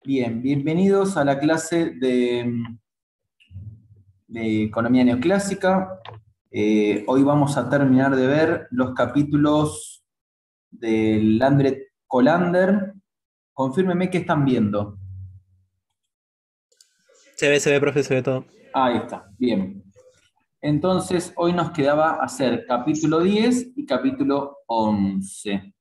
Bien, bienvenidos a la clase de Economía Neoclásica. Hoy vamos a terminar de ver los capítulos del Landret Colander. Confírmeme qué están viendo. Se ve, profe, se ve todo. Ahí está, bien. Entonces, hoy nos quedaba hacer capítulo 10 y capítulo 11.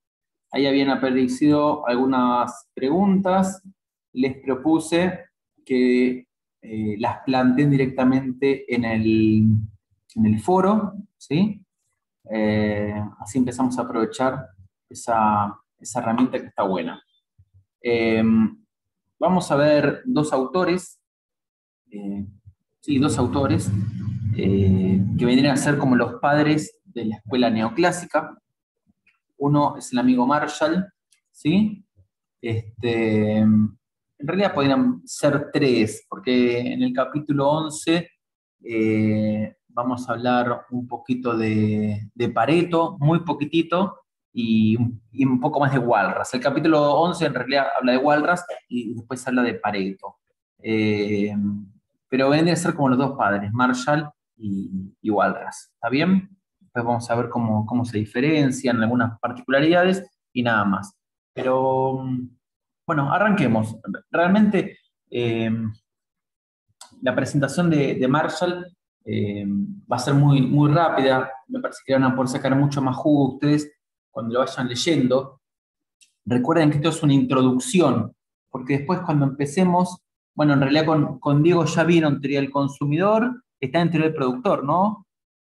Ahí habían aparecido algunas preguntas. Les propuse que las planteen directamente en el foro, ¿sí? Así empezamos a aprovechar esa herramienta que está buena. Vamos a ver dos autores, dos autores que vendrían a ser como los padres de la escuela neoclásica. Uno es el amigo Marshall, ¿sí? En realidad podrían ser tres, porque en el capítulo 11 vamos a hablar un poquito de Pareto, muy poquitito, y un poco más de Walras. El capítulo 11 en realidad habla de Walras y después habla de Pareto. Eh, pero vendrían a ser como los dos padres, Marshall y Walras. ¿Está bien? Después vamos a ver cómo se diferencian algunas particularidades y nada más. Pero, bueno, arranquemos. Realmente, la presentación de Marshall va a ser muy, muy rápida. Me parece que van a poder sacar mucho más jugo ustedes cuando lo vayan leyendo. Recuerden que esto es una introducción, porque después cuando empecemos, bueno, en realidad con Diego ya vieron teoría del consumidor, está en teoría del productor, ¿no?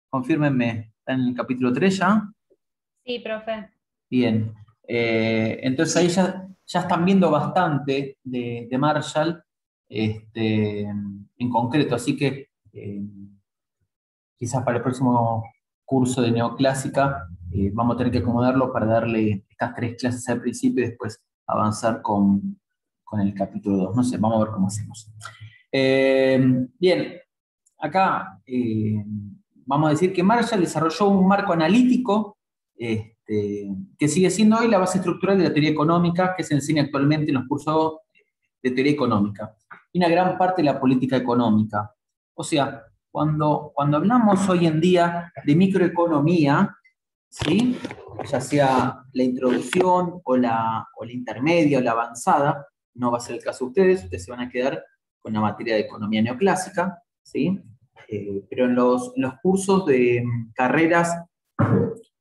Confírmenme, está en el capítulo 3 ya. Sí, profe. Bien. Entonces ahí ya están viendo bastante de Marshall en concreto, así que quizás para el próximo curso de neoclásica vamos a tener que acomodarlo para darle estas tres clases al principio y después avanzar con el capítulo 2. No sé, vamos a ver cómo hacemos. Bien, acá vamos a decir que Marshall desarrolló un marco analítico que sigue siendo hoy la base estructural de la teoría económica que se enseña actualmente en los cursos de teoría económica y una gran parte de la política económica. O sea, cuando hablamos hoy en día de microeconomía, ¿sí? Ya sea la introducción o la intermedia o la avanzada, no va a ser el caso de ustedes se van a quedar con la materia de economía neoclásica, ¿sí? Pero en los cursos de carreras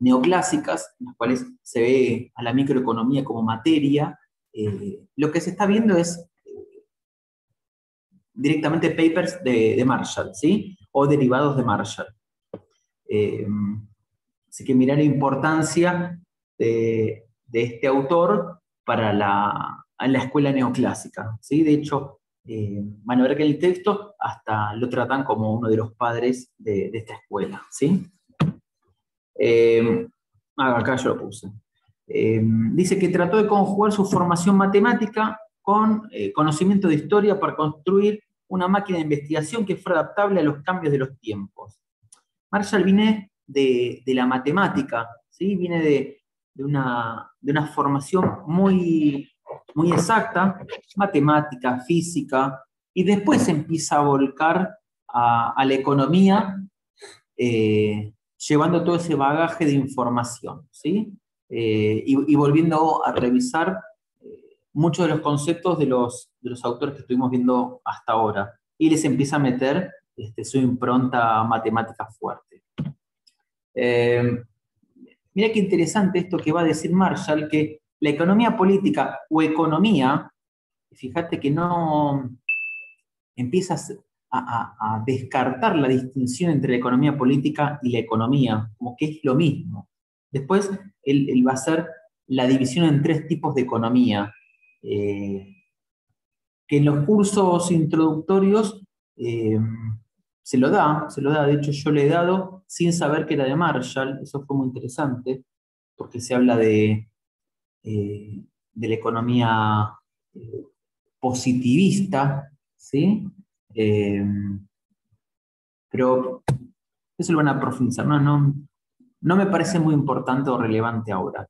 neoclásicas, en las cuales se ve a la microeconomía como materia, lo que se está viendo es directamente papers de Marshall, ¿sí? O derivados de Marshall. Así que mirar la importancia de este autor para la escuela neoclásica, ¿sí? De hecho, van a ver que en el texto hasta lo tratan como uno de los padres de esta escuela, ¿sí? Acá yo lo puse. Dice que trató de conjugar su formación matemática con conocimiento de historia para construir una máquina de investigación que fuera adaptable a los cambios de los tiempos. Marshall viene de la matemática, ¿sí? Viene de una formación muy, muy exacta, matemática, física, y después empieza a volcar a la economía, llevando todo ese bagaje de información, ¿sí? Y volviendo a revisar muchos de los conceptos de los autores que estuvimos viendo hasta ahora, y les empieza a meter su impronta matemática fuerte. Mira qué interesante esto que va a decir Marshall, que la economía política o economía, fíjate que no empiezas a descartar la distinción entre la economía política y la economía, como que es lo mismo. Después él va a hacer la división en tres tipos de economía, que en los cursos introductorios se lo da, de hecho yo le he dado sin saber que era de Marshall, eso fue muy interesante, porque se habla de la economía positivista, ¿sí? Pero eso lo van a profundizar, no me parece muy importante o relevante ahora.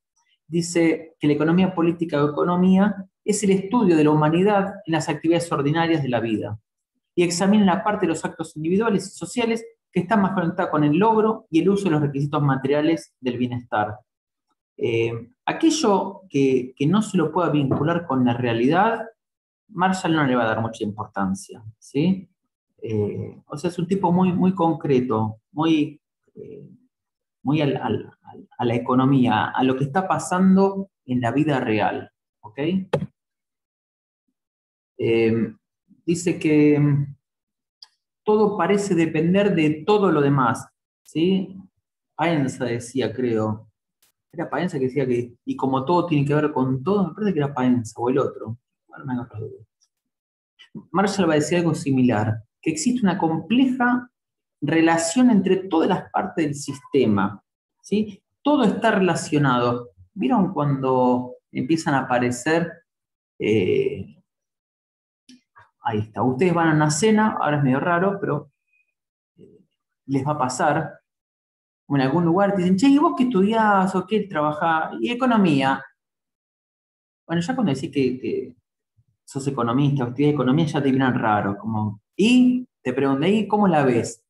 Dice que la economía política o economía es el estudio de la humanidad en las actividades ordinarias de la vida y examina la parte de los actos individuales y sociales que están más conectados con el logro y el uso de los requisitos materiales del bienestar. Aquello que no se lo pueda vincular con la realidad, Marshall no le va a dar mucha importancia, ¿sí? O sea, es un tipo muy, muy concreto, muy a la economía, a lo que está pasando en la vida real, ¿ok? Dice que todo parece depender de todo lo demás, ¿sí? Paenza decía, creo. Era Paenza que decía que, y como todo tiene que ver con todo, me parece que era Paenza o el otro. Bueno, me acuerdo. Marshall va a decir algo similar, que existe una compleja relación entre todas las partes del sistema, ¿sí? Todo está relacionado. ¿Vieron cuando empiezan a aparecer? Ahí está. Ustedes van a una cena, ahora es medio raro, pero les va a pasar. O en algún lugar te dicen, che, ¿y vos qué estudiás o qué trabajás? Y economía. Bueno, ya cuando decís que sos economista o estudias economía ya te miran raro. Como, y te preguntan, ¿y cómo la ves?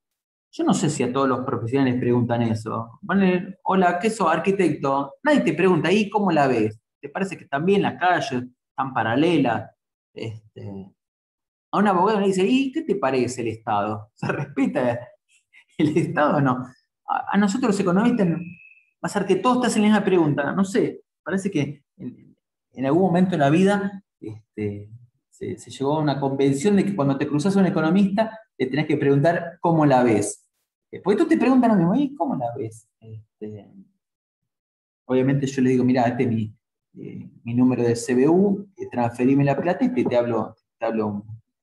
Yo no sé si a todos los profesionales preguntan eso. Van hola, ¿qué sos? Arquitecto. Nadie te pregunta, ¿y cómo la ves? ¿Te parece que están bien las calles? ¿Están paralelas? A un abogado le dice, ¿y qué te parece el Estado? ¿Se respeta el Estado o no? A nosotros los economistas va a ser que todos te hacen la misma pregunta. No sé, parece que en algún momento en la vida se llegó a una convención de que cuando te cruzas a un economista le tenés que preguntar cómo la ves. Porque tú te preguntan lo mismo, ¿y cómo la ves? Obviamente yo le digo, mira, este es mi número de CBU, transferime la plata y te hablo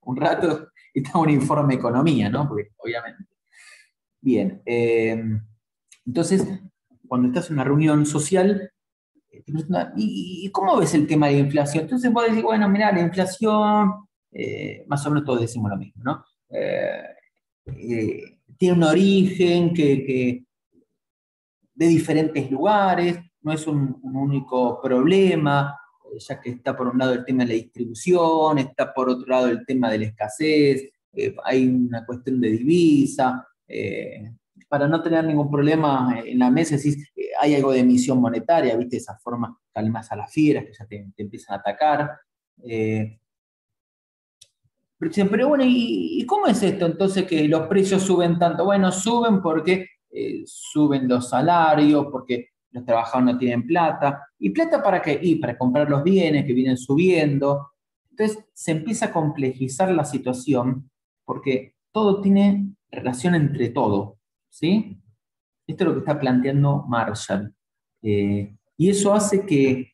un rato y te hago un informe de economía, ¿no? Porque obviamente. Bien, entonces, cuando estás en una reunión social, te preguntan, ¿y cómo ves el tema de la inflación? Entonces vos decís, bueno, mira, la inflación, más o menos todos decimos lo mismo, ¿no? Tiene un origen de diferentes lugares, no es un único problema, ya que está por un lado el tema de la distribución, está por otro lado el tema de la escasez, hay una cuestión de divisa, para no tener ningún problema en la mesa, decís, hay algo de emisión monetaria, ¿viste? Esa forma calmas a las fieras que ya te empiezan a atacar. Pero bueno, ¿y cómo es esto entonces que los precios suben tanto? Bueno, suben porque suben los salarios, porque los trabajadores no tienen plata. ¿Y plata para qué? Y para comprar los bienes que vienen subiendo. Entonces se empieza a complejizar la situación porque todo tiene relación entre todo, ¿sí? Esto es lo que está planteando Marshall. Y eso hace que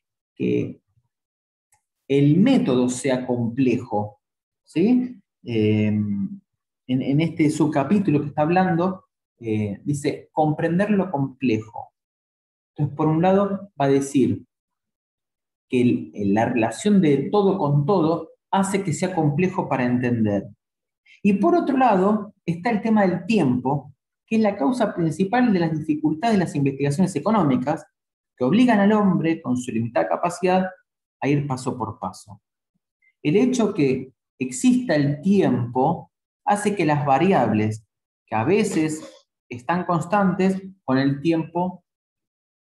el método sea complejo, ¿sí? En este subcapítulo que está hablando, dice comprender lo complejo. Entonces, por un lado, va a decir que la relación de todo con todo hace que sea complejo para entender. Y por otro lado, está el tema del tiempo, que es la causa principal de las dificultades de las investigaciones económicas, que obligan al hombre, con su limitada capacidad, a ir paso por paso. El hecho que exista el tiempo hace que las variables, que a veces están constantes, con el tiempo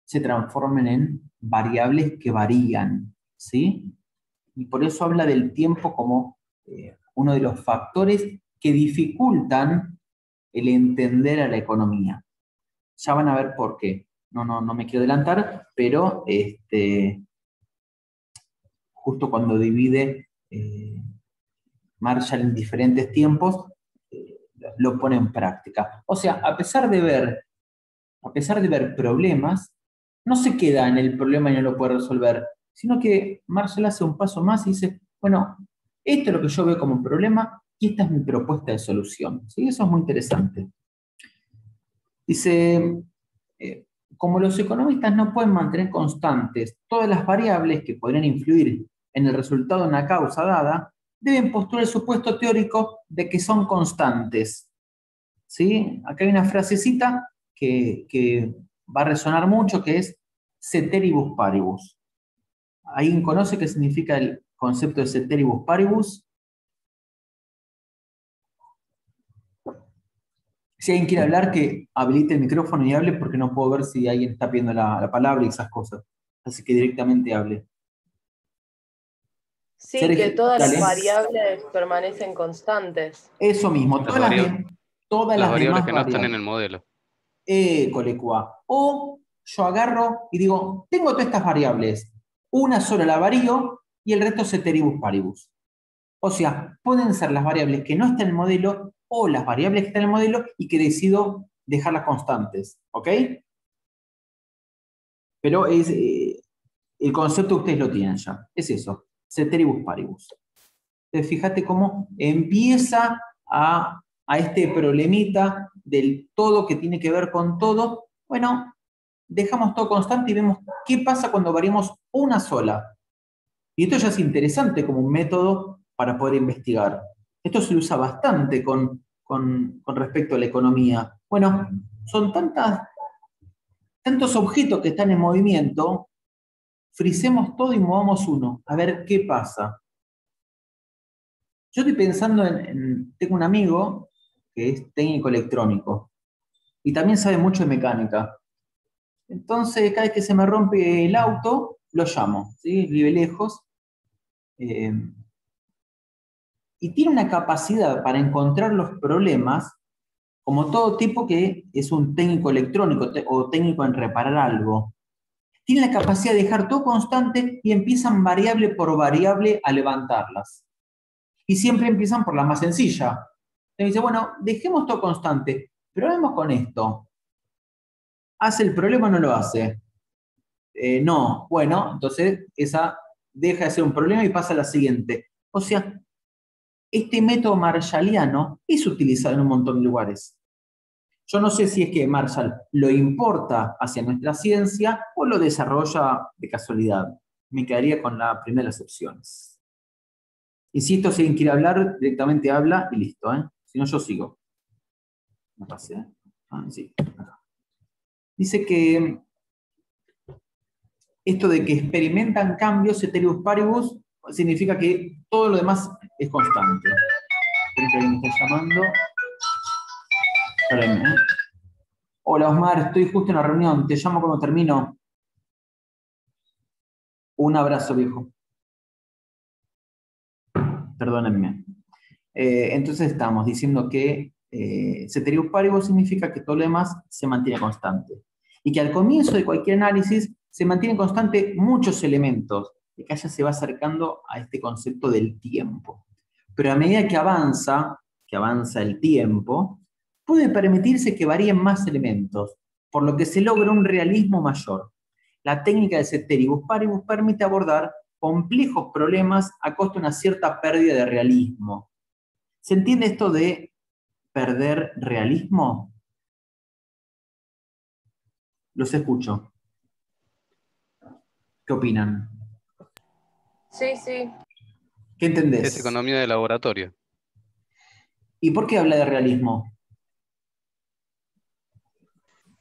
se transformen en variables que varían, ¿sí? Y por eso habla del tiempo como uno de los factores que dificultan el entender a la economía. Ya van a ver por qué. No me quiero adelantar, pero justo cuando divide Marshall en diferentes tiempos, lo pone en práctica. O sea, a pesar de ver problemas, no se queda en el problema y no lo puede resolver, sino que Marshall hace un paso más y dice, bueno, esto es lo que yo veo como un problema y esta es mi propuesta de solución. ¿Sí? Eso es muy interesante. Dice, como los economistas no pueden mantener constantes todas las variables que podrían influir en el resultado de una causa dada, deben postular el supuesto teórico de que son constantes. ¿Sí? Acá hay una frasecita que va a resonar mucho, que es ceteribus paribus. ¿Alguien conoce qué significa concepto de ceteribus paribus. Si alguien quiere hablar, que habilite el micrófono y hable, porque no puedo ver si alguien está pidiendo la palabra y esas cosas. Así que directamente hable. Sí, que todas las Dale. variables permanecen constantes. Eso mismo, Las todas variables las que demás no están en variables. el modelo. Colecua. O yo agarro y digo, tengo todas estas variables, una sola la varío y el resto ceteribus paribus. O sea, pueden ser las variables que no están en el modelo o las variables que están en el modelo y que decido dejarlas constantes, ¿ok? Pero es, el concepto ustedes lo tienen ya, es eso, ceteribus paribus. Entonces, fíjate cómo empieza a este problemita del todo que tiene que ver con todo. Bueno, dejamos todo constante y vemos qué pasa cuando variamos una sola. Y esto ya es interesante como un método para poder investigar. Esto se usa bastante con respecto a la economía. Bueno, son tantos objetos que están en movimiento, frisemos todo y movamos uno, a ver qué pasa. Yo estoy pensando tengo un amigo que es técnico electrónico y también sabe mucho de mecánica. Entonces, cada vez que se me rompe el auto, lo llamo, ¿sí? Vive lejos. Y tiene una capacidad para encontrar los problemas, como todo tipo que es un técnico electrónico o técnico en reparar algo. Tiene la capacidad de dejar todo constante y empiezan variable por variable a levantarlas. Y siempre empiezan por la más sencilla. Entonces dice, bueno, dejemos todo constante, probemos con esto. ¿Hace el problema o no lo hace? No, bueno, entonces esa deja de ser un problema y pasa a la siguiente. O sea, este método marshalliano es utilizado en un montón de lugares. Yo no sé si es que Marshall lo importa hacia nuestra ciencia o lo desarrolla de casualidad. Me quedaría con la primera de las opciones. Insisto, si alguien quiere hablar, directamente habla y listo, ¿eh? Si no, yo sigo. Me pasé, ¿eh? Sí, acá. Dice que esto de que experimentan cambios ceteribus paribus significa que todo lo demás es constante. Creo que alguien me está llamando. Espérenme, ¿eh? Hola Osmar, estoy justo en la reunión, te llamo cuando termino. Un abrazo, viejo. Perdónenme. Entonces estamos diciendo que ceteribus paribus significa que todo lo demás se mantiene constante. Y que al comienzo de cualquier análisis se mantienen constante muchos elementos, de que allá se va acercando a este concepto del tiempo. Pero a medida que avanza el tiempo, puede permitirse que varíen más elementos, por lo que se logra un realismo mayor. La técnica de ceteribus paribus permite abordar complejos problemas a costa de una cierta pérdida de realismo. ¿Se entiende esto de perder realismo? Los escucho. ¿Qué opinan? Sí, sí. ¿Qué entendés? Es economía de laboratorio. ¿Y por qué habla de realismo?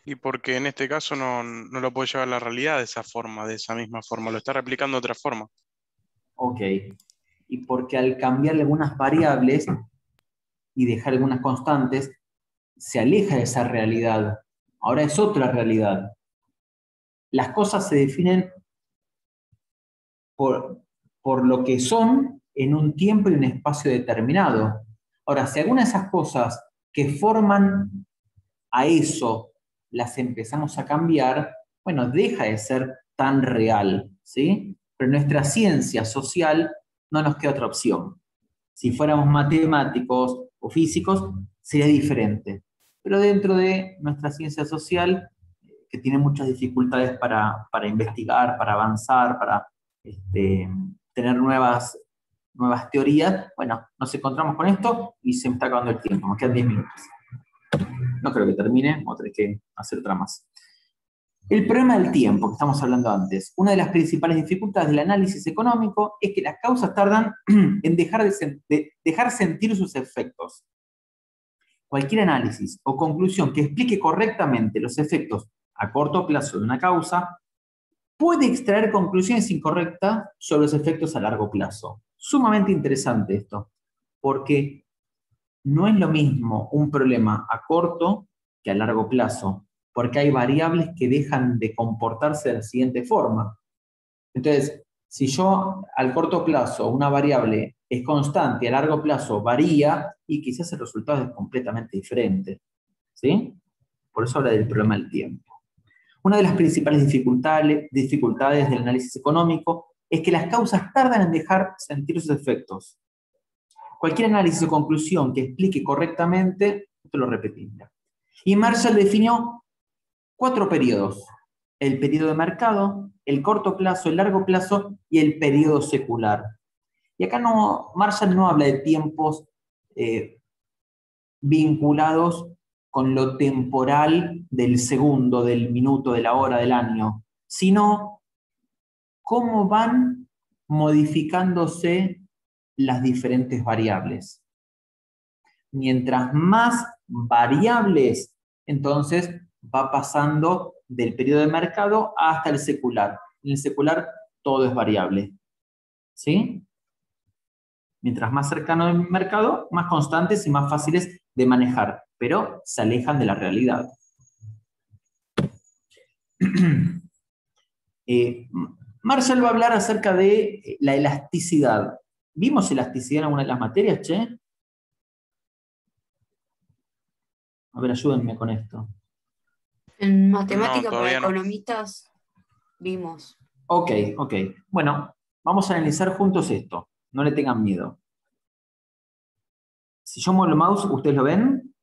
Y porque en este caso no lo puede llevar a la realidad de esa forma, de esa misma forma, lo está replicando de otra forma. Ok. Y porque al cambiar algunas variables y dejar algunas constantes, se aleja de esa realidad. Ahora es otra realidad. Las cosas se definen por lo que son en un tiempo y un espacio determinado. Ahora, si alguna de esas cosas que forman a eso las empezamos a cambiar, bueno, deja de ser tan real, ¿sí? Pero en nuestra ciencia social no nos queda otra opción. Si fuéramos matemáticos o físicos, sería diferente. Pero dentro de nuestra ciencia social, que tiene muchas dificultades para investigar, para avanzar, para tener nuevas teorías, bueno, nos encontramos con esto y se me está acabando el tiempo, nos quedan 10 minutos. No creo que termine, vamos a tener que hacer otra más. El problema del tiempo, que estamos hablando antes, una de las principales dificultades del análisis económico es que las causas tardan en dejar sentir sus efectos. Cualquier análisis o conclusión que explique correctamente los efectos a corto plazo de una causa puede extraer conclusiones incorrectas sobre los efectos a largo plazo. Sumamente interesante esto, porque no es lo mismo un problema a corto que a largo plazo, porque hay variables que dejan de comportarse de la siguiente forma. Entonces, si yo al corto plazo una variable es constante y a largo plazo varía, y quizás el resultado es completamente diferente. ¿Sí? Por eso habla del problema del tiempo. Una de las principales dificultades del análisis económico es que las causas tardan en dejar sentir sus efectos. Cualquier análisis o conclusión que explique correctamente, esto lo repetimos. Y Marshall definió 4 periodos: el periodo de mercado, el corto plazo, el largo plazo y el periodo secular. Y acá Marshall no habla de tiempos vinculados con lo temporal del segundo, del minuto, de la hora, del año, sino cómo van modificándose las diferentes variables. Mientras más variables, entonces va pasando del periodo de mercado hasta el secular. En el secular todo es variable. ¿Sí? Mientras más cercano al mercado, más constantes y más fáciles de manejar, pero se alejan de la realidad. Marshall va a hablar acerca de la elasticidad. ¿Vimos elasticidad en alguna de las materias, che? A ver, ayúdenme con esto. En matemática No, para todavía no. economistas vimos. Ok. Bueno, vamos a analizar juntos esto. No le tengan miedo. Si yo muevo el mouse, ¿ustedes lo ven?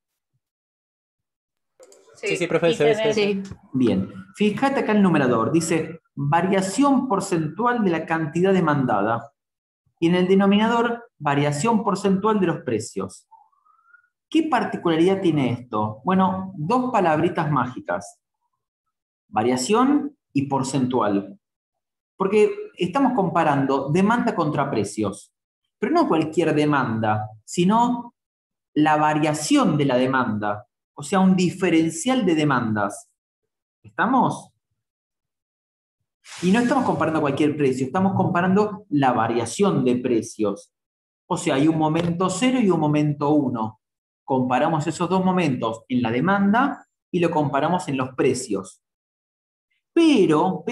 Sí, profe, se ve. Sí. Bien. Fíjate acá el numerador. Dice variación porcentual de la cantidad demandada. Y en el denominador, variación porcentual de los precios. ¿Qué particularidad tiene esto? Bueno, 2 palabritas mágicas. Variación y porcentual. Porque estamos comparando demanda contra precios. Pero no cualquier demanda, sino la variación de la demanda. O sea, un diferencial de demandas. ¿Estamos? Y no estamos comparando cualquier precio, estamos comparando la variación de precios. O sea, hay un momento 0 y un momento 1. Comparamos esos 2 momentos en la demanda y lo comparamos en los precios. Pero,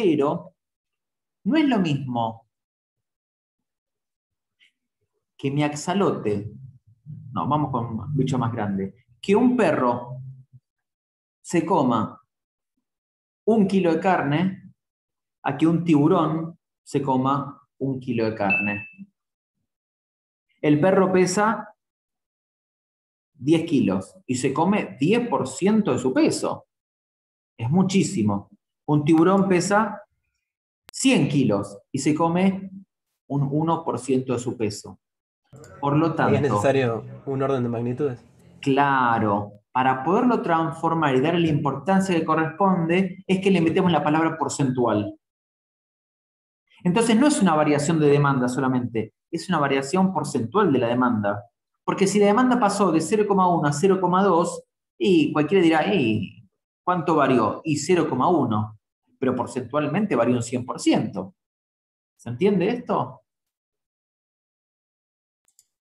no es lo mismo que mi axolote, no, vamos con un bicho más grande, que un perro se coma 1 kilo de carne a que un tiburón se coma 1 kilo de carne. El perro pesa 10 kilos y se come 10% de su peso. Es muchísimo. Un tiburón pesa 100 kilos y se come un 1% de su peso. Por lo tanto, ¿Es necesario un orden de magnitudes? claro, para poderlo transformar y darle la importancia que corresponde, es que le metemos la palabra porcentual. Entonces no es una variación de demanda solamente, es una variación porcentual de la demanda. Porque si la demanda pasó de 0,1 a 0,2, y cualquiera dirá, ¿cuánto varió? Y 0,1, pero porcentualmente varió un 100%. ¿Se entiende esto?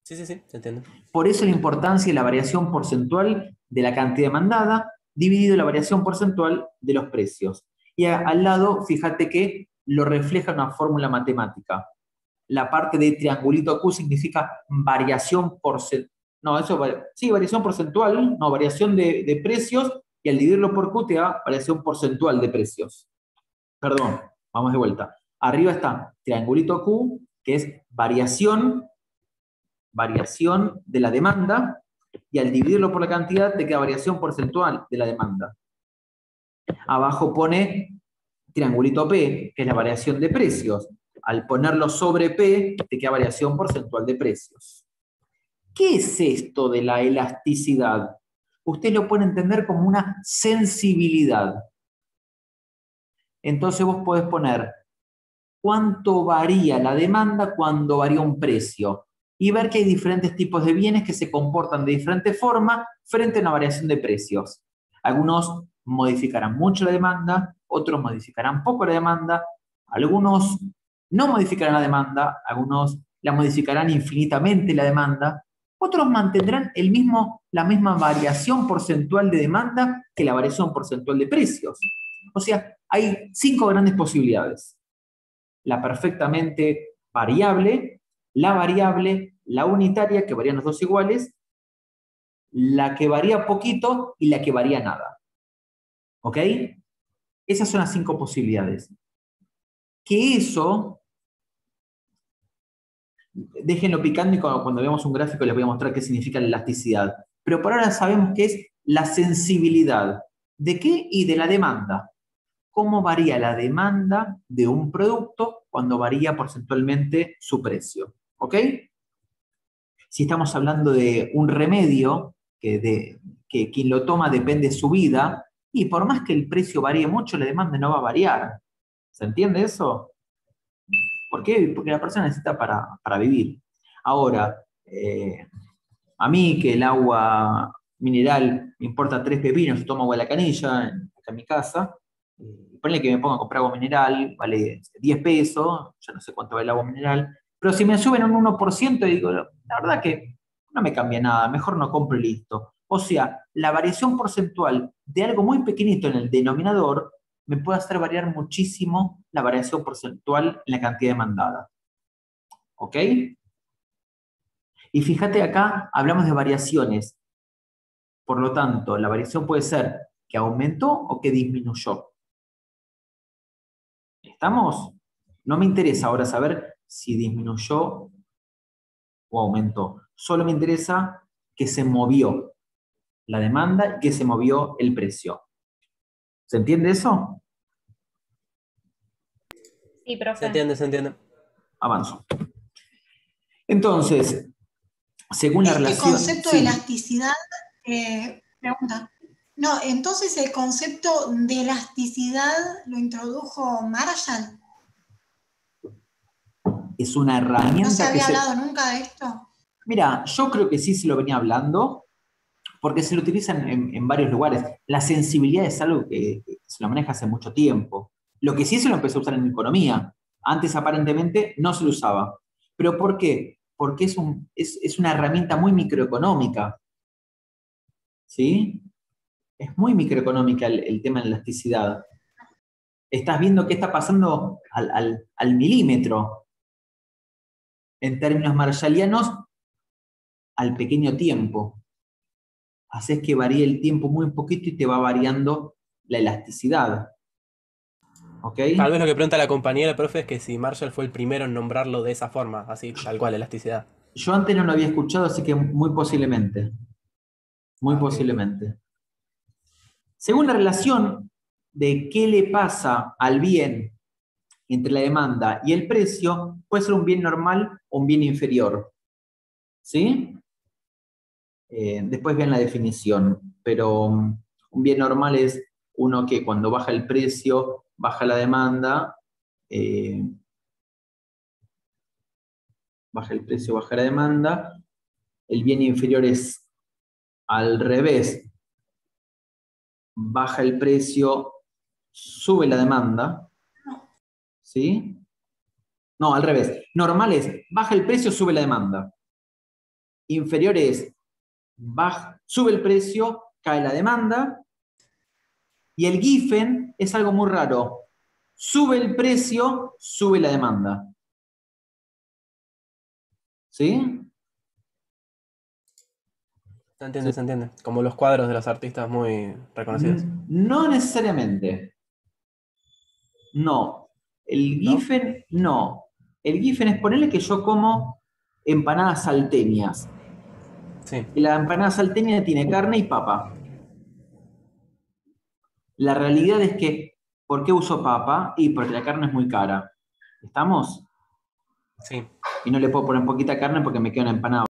Sí, se entiende. Por eso la importancia de la variación porcentual de la cantidad demandada, dividido la variación porcentual de los precios. Y al lado, fíjate que lo refleja una fórmula matemática. La parte de triangulito Q significa variación porcentual. No, variación porcentual, no, variación de precios, y al dividirlo por Q te da variación porcentual de precios. Perdón, vamos de vuelta. Arriba está triangulito Q, que es variación de la demanda, y al dividirlo por la cantidad te queda variación porcentual de la demanda. Abajo pone triangulito P, que es la variación de precios. Al ponerlo sobre P, te queda variación porcentual de precios. ¿Qué es esto de la elasticidad? Usted lo puede entender como una sensibilidad. Entonces vos podés poner cuánto varía la demanda cuando varía un precio y ver que hay diferentes tipos de bienes que se comportan de diferente forma frente a una variación de precios. Algunos modificarán mucho la demanda, otros modificarán poco la demanda, Algunos no modificarán la demanda, algunos la modificarán infinitamente la demanda, otros mantendrán la misma variación porcentual de demanda que la variación porcentual de precios. O sea, hay 5 grandes posibilidades. La perfectamente variable, la unitaria, que varían los dos iguales, la que varía poquito y la que varía nada. ¿Ok? Esas son las 5 posibilidades. Que eso, déjenlo picando y cuando veamos un gráfico les voy a mostrar qué significa la elasticidad. Pero por ahora sabemos que es la sensibilidad. ¿De qué? Y de la demanda. ¿Cómo varía la demanda de un producto cuando varía porcentualmente su precio? ¿Ok? Si estamos hablando de un remedio, que quien lo toma depende de su vida, y por más que el precio varíe mucho, la demanda no va a variar. ¿Se entiende eso? ¿Por qué? Porque la persona necesita para vivir. Ahora, a mí que el agua mineral me importa 3 pepinos, tomo agua de la canilla acá en mi casa, ponle que me ponga a comprar agua mineral, vale 10 pesos, ya no sé cuánto vale el agua mineral, pero si me suben un 1%, digo, la verdad que no me cambia nada, mejor no compro y listo. O sea, la variación porcentual de algo muy pequeñito en el denominador me puede hacer variar muchísimo la variación porcentual en la cantidad demandada. ¿Ok? Y fíjate acá, hablamos de variaciones. Por lo tanto, la variación puede ser que aumentó o que disminuyó. ¿Estamos? No me interesa ahora saber si disminuyó o aumentó. Solo me interesa que se movió la demanda y que se movió el precio. ¿Se entiende eso? Sí, profe. Se entiende, se entiende. Avanzo. Entonces, según la Este relación... concepto sí. de elasticidad, pregunta. No, entonces el concepto de elasticidad lo introdujo Marshall. Es una herramienta ¿No se que había hablado nunca de esto? Mira, yo creo que sí se lo venía hablando, porque se lo utilizan en varios lugares. La sensibilidad es algo que se lo maneja hace mucho tiempo. Lo que sí se lo empezó a usar en economía. Antes aparentemente no se lo usaba. ¿Pero por qué? Porque es una herramienta muy microeconómica. ¿Sí? Es muy microeconómica el tema de la elasticidad. Estás viendo qué está pasando al milímetro. En términos marshallianos, al pequeño tiempo. Haces que varíe el tiempo muy poquito y te va variando la elasticidad. ¿Ok? Tal vez lo que pregunta la compañera, profe, es que si Marshall fue el primero en nombrarlo de esa forma, así, tal cual, elasticidad. Yo antes no lo había escuchado, así que muy posiblemente. Muy posiblemente. Según la relación de qué le pasa al bien entre la demanda y el precio, puede ser un bien normal o un bien inferior. ¿Sí? Después vean la definición, pero un bien normal es uno que cuando baja el precio, baja la demanda, baja el precio, baja la demanda. El bien inferior es al revés, baja el precio, sube la demanda, ¿sí? No, al revés. Normal es, baja el precio, sube la demanda. Inferior es, sube el precio, cae la demanda. Y el Giffen es algo muy raro. Sube el precio, sube la demanda. ¿Sí? Se entiende, se entiende. Como los cuadros de los artistas muy reconocidos. No necesariamente. No. El Giffen, no. El Giffen es ponerle que yo como empanadas salteñas. Sí. Y la empanada salteña tiene carne y papa. La realidad es que, ¿por qué uso papa? Y porque la carne es muy cara. ¿Estamos? Sí. Y no le puedo poner poquita carne porque me queda una empanada